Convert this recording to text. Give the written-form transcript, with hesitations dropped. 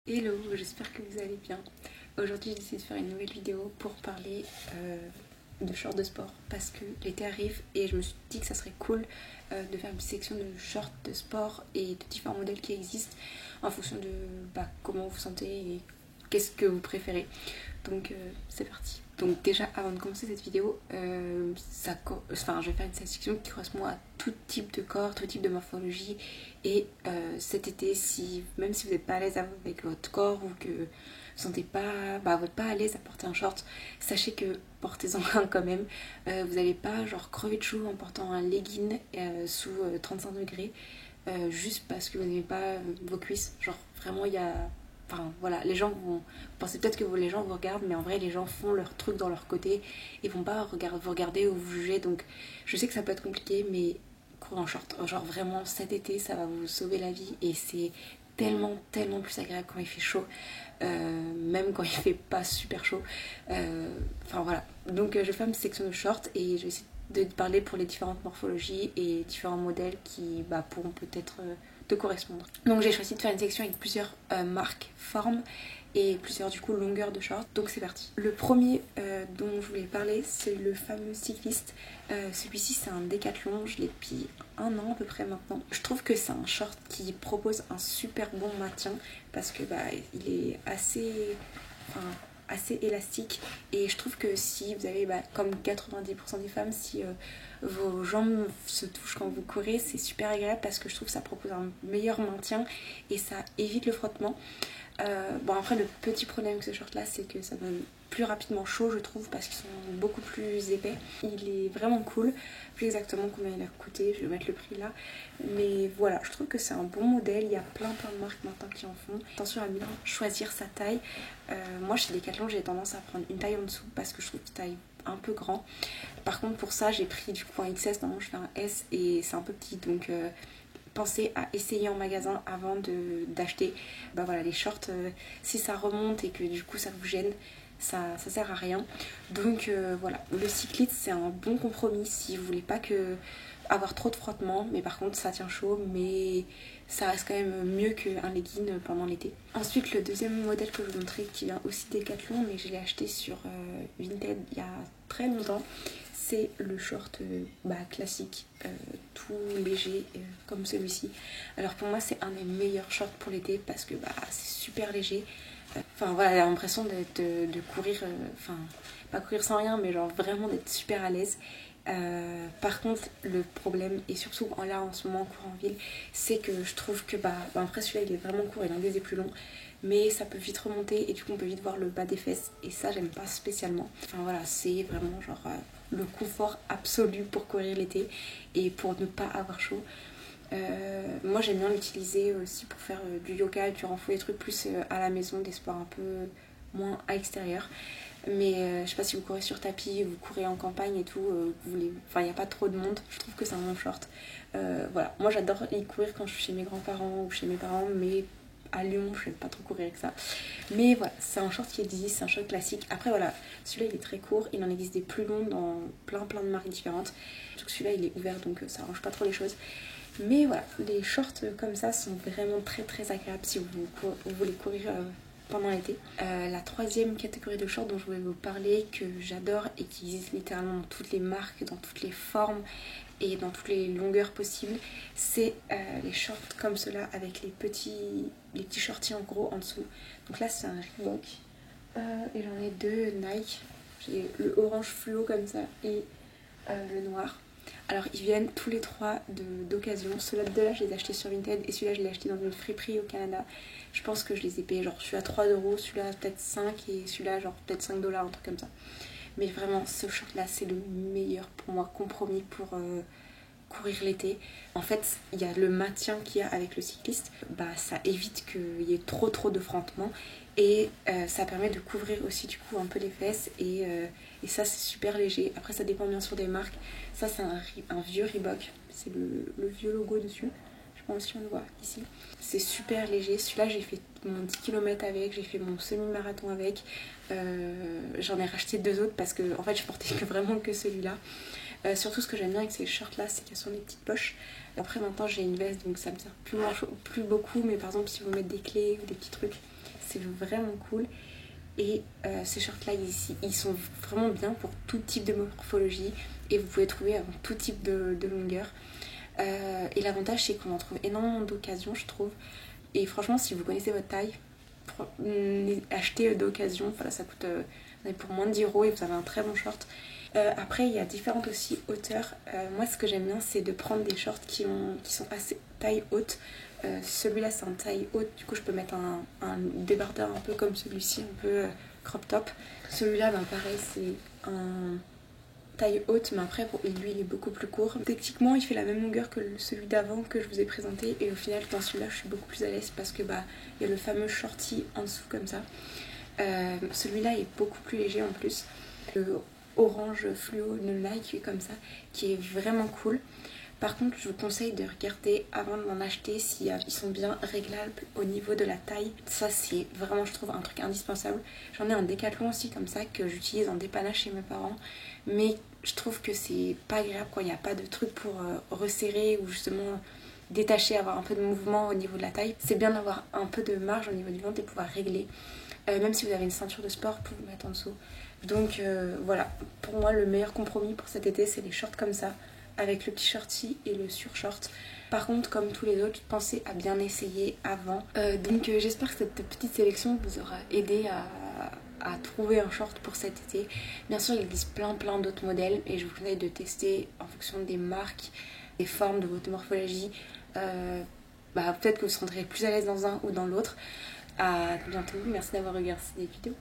Hello, j'espère que vous allez bien. Aujourd'hui, j'ai décidé de faire une nouvelle vidéo pour parler de shorts de sport parce que l'été arrive et je me suis dit que ça serait cool de faire une section de shorts de sport et de différents modèles qui existent en fonction de comment vous vous sentez et qu'est-ce que vous préférez. Donc c'est parti. Donc déjà avant de commencer cette vidéo, je vais faire une section qui correspond à tout type de corps, tout type de morphologie. Et cet été, même si vous n'êtes pas à l'aise avec votre corps ou que vous ne sentez pas, vous n'êtes pas à l'aise à porter un short, sachez que portez-en un quand même. Vous n'allez pas crever de chaud en portant un legging sous 35 degrés juste parce que vous n'aimez pas vos cuisses. Vraiment il y a... Enfin voilà, les gens vont... Vous pensez peut-être que les gens vous regardent, mais en vrai les gens font leur truc dans leur côté et vont pas vous regarder ou vous juger. Donc je sais que ça peut être compliqué, mais courez en short. Vraiment cet été ça va vous sauver la vie et c'est tellement plus agréable quand il fait chaud, même quand il fait pas super chaud. Voilà. Donc je vais faire une section de shorts et je vais essayer de parler pour les différentes morphologies et différents modèles qui pourront peut-être te correspondre. Donc j'ai choisi de faire une section avec plusieurs marques, formes et plusieurs du coup longueurs de shorts. Donc c'est parti. Le premier dont je voulais parler, c'est le fameux cycliste. Celui-ci c'est un Décathlon, je l'ai depuis un an à peu près maintenant. Je trouve que c'est un short qui propose un super bon maintien parce que il est assez élastique et je trouve que si vous avez comme 90% des femmes, si vos jambes se touchent quand vous courez, c'est super agréable parce que je trouve que ça propose un meilleur maintien et ça évite le frottement. Après le petit problème avec ce short là, c'est que ça donne plus rapidement chaud je trouve parce qu'ils sont beaucoup plus épais. Il est vraiment cool, plus exactement combien il a coûté, je vais mettre le prix là, mais voilà, je trouve que c'est un bon modèle. Il y a plein de marques maintenant qui en font. Attention à bien choisir sa taille. Moi chez Decathlon j'ai tendance à prendre une taille en dessous parce que je trouve que taille un peu grand. Par contre pour ça j'ai pris du coup un XS, normalement je fais un S et c'est un peu petit, donc pensez à essayer en magasin avant d'acheter. Les shorts, si ça remonte et que du coup ça vous gêne, ça sert à rien. Donc voilà, le cycliste c'est un bon compromis si vous voulez pas avoir trop de frottement, mais par contre ça tient chaud, mais ça reste quand même mieux qu'un legging pendant l'été. Ensuite le deuxième modèle que je vous montrer qui vient aussi Decathlon, mais je l'ai acheté sur Vinted il y a très longtemps, c'est le short classique, tout léger comme celui-ci. Alors pour moi c'est un des meilleurs shorts pour l'été parce que c'est super léger. J'ai l'impression de courir, pas courir sans rien, mais vraiment d'être super à l'aise. Par contre le problème, et surtout là en ce moment en cours en ville, c'est que je trouve que après celui-là il est vraiment court, il en est plus long, mais ça peut vite remonter et du coup on peut vite voir le bas des fesses et ça j'aime pas spécialement. C'est vraiment le confort absolu pour courir l'été et pour ne pas avoir chaud. Moi j'aime bien l'utiliser aussi pour faire du yoga, du renfort, des trucs plus à la maison, des sports un peu moins à l'extérieur. Mais je sais pas si vous courez sur tapis, vous courez en campagne et tout, il n'y a pas trop de monde, je trouve que c'est un bon short. Moi j'adore y courir quand je suis chez mes grands-parents ou chez mes parents, mais à Lyon je n'aime pas trop courir avec ça. Mais voilà, c'est un short qui existe, c'est un short classique. Après voilà, celui-là il est très court, il en existe des plus longs dans plein de marques différentes. Surtout que celui-là il est ouvert donc ça arrange pas trop les choses. Mais voilà, les shorts comme ça sont vraiment très agréables si vous voulez courir pendant l'été. La troisième catégorie de shorts dont je voulais vous parler, que j'adore et qui existe littéralement dans toutes les marques, dans toutes les formes et dans toutes les longueurs possibles, c'est les shorts comme cela avec les petits shorties en gros en dessous. Donc là c'est un Reebok et j'en ai deux Nike. J'ai le orange fluo comme ça et le noir. Alors ils viennent tous les trois d'occasion. Ceux-là de là je les ai achetés sur Vinted et celui-là je l'ai acheté dans une friperie au Canada. Je pense que je les ai payés celui-là 3€, celui-là peut-être 5 et celui-là peut-être 5$, un truc comme ça. Mais vraiment ce short là c'est le meilleur pour moi compromis pour courir l'été. En fait il y a le maintien qu'il y a avec le cycliste, ça évite qu'il y ait trop de frottement et ça permet de couvrir aussi du coup un peu les fesses et ça c'est super léger. Après ça dépend bien sûr des marques. Ça c'est un vieux Reebok, c'est le vieux logo dessus, je pense si on le voit ici. C'est super léger, celui-là j'ai fait mon 10 km avec, j'ai fait mon semi-marathon avec. J'en ai racheté deux autres parce que en fait je portais vraiment que celui-là. Surtout ce que j'aime bien avec ces shorts là c'est qu'elles sont des petites poches. Après maintenant j'ai une veste donc ça me sert plus beaucoup, mais par exemple si vous mettez des clés ou des petits trucs vraiment cool. Et ces shorts là ici, ils sont vraiment bien pour tout type de morphologie et vous pouvez trouver tout type de longueur. Et l'avantage c'est qu'on en trouve énormément d'occasion, je trouve. Et franchement, si vous connaissez votre taille, achetez d'occasion. Voilà, ça coûte pour moins de 10 € et vous avez un très bon short. Après, il y a différentes aussi hauteurs. Moi, ce que j'aime bien, c'est de prendre des shorts qui sont assez taille haute. Celui-là, c'est un taille haute. Du coup, je peux mettre un débardeur un peu comme celui-ci, un peu crop top. Celui-là, ben, pareil, c'est un taille haute, mais après, lui, il est beaucoup plus court. Techniquement, il fait la même longueur que celui d'avant que je vous ai présenté. Et au final, dans celui-là, je suis beaucoup plus à l'aise parce que bah, il y a le fameux shorty en dessous comme ça. Celui-là est beaucoup plus léger en plus. Le orange fluo de Nike comme ça, qui est vraiment cool. Par contre, je vous conseille de regarder avant d'en acheter s'ils sont bien réglables au niveau de la taille. Ça, c'est vraiment, je trouve, un truc indispensable. J'en ai un Décathlon aussi comme ça que j'utilise en dépannage chez mes parents. Mais je trouve que c'est pas agréable quand il n'y a pas de truc pour resserrer ou justement détacher, avoir un peu de mouvement au niveau de la taille. C'est bien d'avoir un peu de marge au niveau du ventre et pouvoir régler. Même si vous avez une ceinture de sport pour vous mettre en dessous. Donc voilà, pour moi le meilleur compromis pour cet été c'est les shorts comme ça, avec le petit shorty et le surshort. Par contre, comme tous les autres, pensez à bien essayer avant. Donc j'espère que cette petite sélection vous aura aidé à trouver un short pour cet été. Bien sûr, il existe plein d'autres modèles et je vous conseille de tester en fonction des marques, des formes, de votre morphologie. Peut-être que vous serez plus à l'aise dans un ou dans l'autre. À bientôt, merci d'avoir regardé cette vidéo.